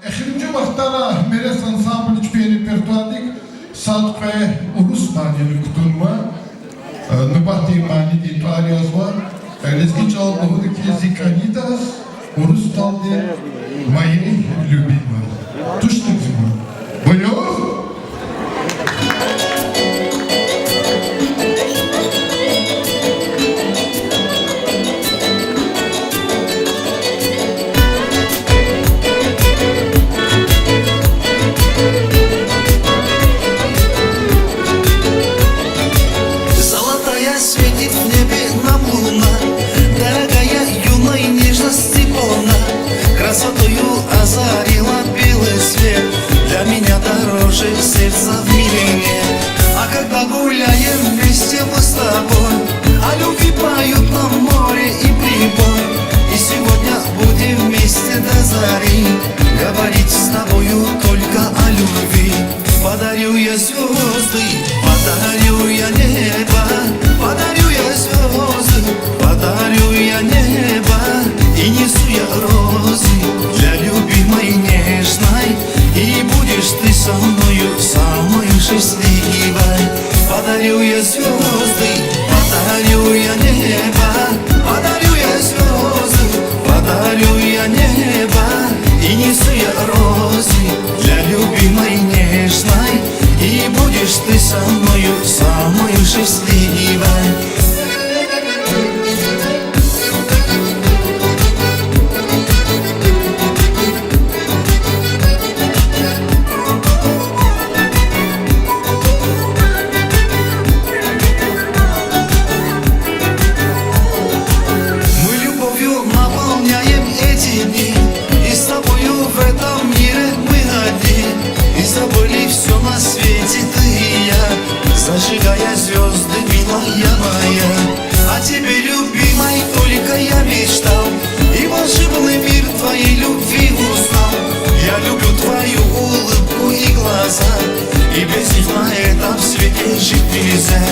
Ехинci vaxtlara Meres ansambl için repertuardik Sadkve Urus maniyeli kutunma Nubati mani dituarios var Лезгич албахуды Зиканиtas Урус талде моей любимой Тушник зима Болёв? Светит в небе нам луна, дорогая, юная, нежность и полна. Красотою озарила белый свет, для меня дороже сердца в мире нет. А когда гуляем вместе мы с тобой, о любви поют нам море и прибой. И сегодня будем вместе до зари, говорить с тобою только о любви. Подарю я звезды, подарю я небо, подарю я звезды, подарю я небо. И несу я розы для любимой нежной, и будешь ты со мною самой счастливой. Подарю я звезды, подарю я небо, подарю я звезды, подарю я небо. И несу я розы для любимой нежной, и будешь ты со мною самой счастливой. Мы любовью наполняем эти дни, и с тобою в этом мире мы одни. И забыли все на свете ты и я, зажигая звезды, милая моя. О тебе, любимой, только я мечтал, и волшебный мир твоей любви узнал. Я люблю твою улыбку и глаза, и без них на этом свете жить нельзя.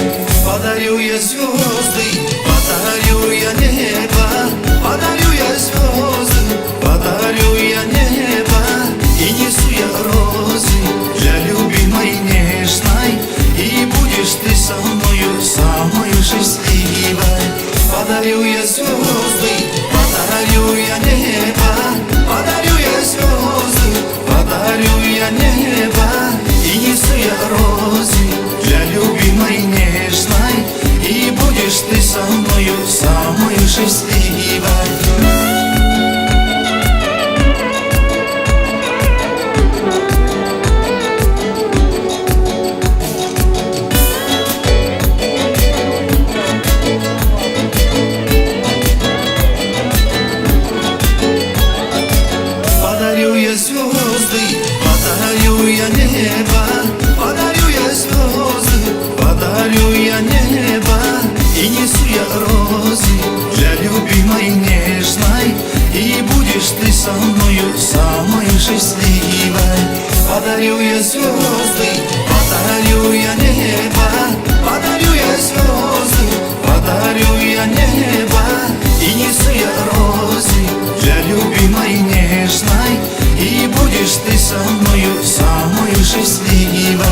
Подарю я звезды, подарю я небо, подарю я звезды, подарю я небо. И несу я розы для любимой нежной, и будешь ты со мною самой счастливой. Подарю я звезды, подарю я небо, подарю я звезды, подарю я небо. И несу я розы для любимой нежной, и будешь ты со мною самой счастливой. Подарю я звезды, подарю я небо, подарю я звезды, подарю я небо. И несу я розы для любимой нежной, и будешь ты со мною самой счастливой. Подарю я звезды, подарю я небо, подарю я звезды, подарю я небо. И несу я розы для любимой нежной, и будешь ты со мною самой счастливой.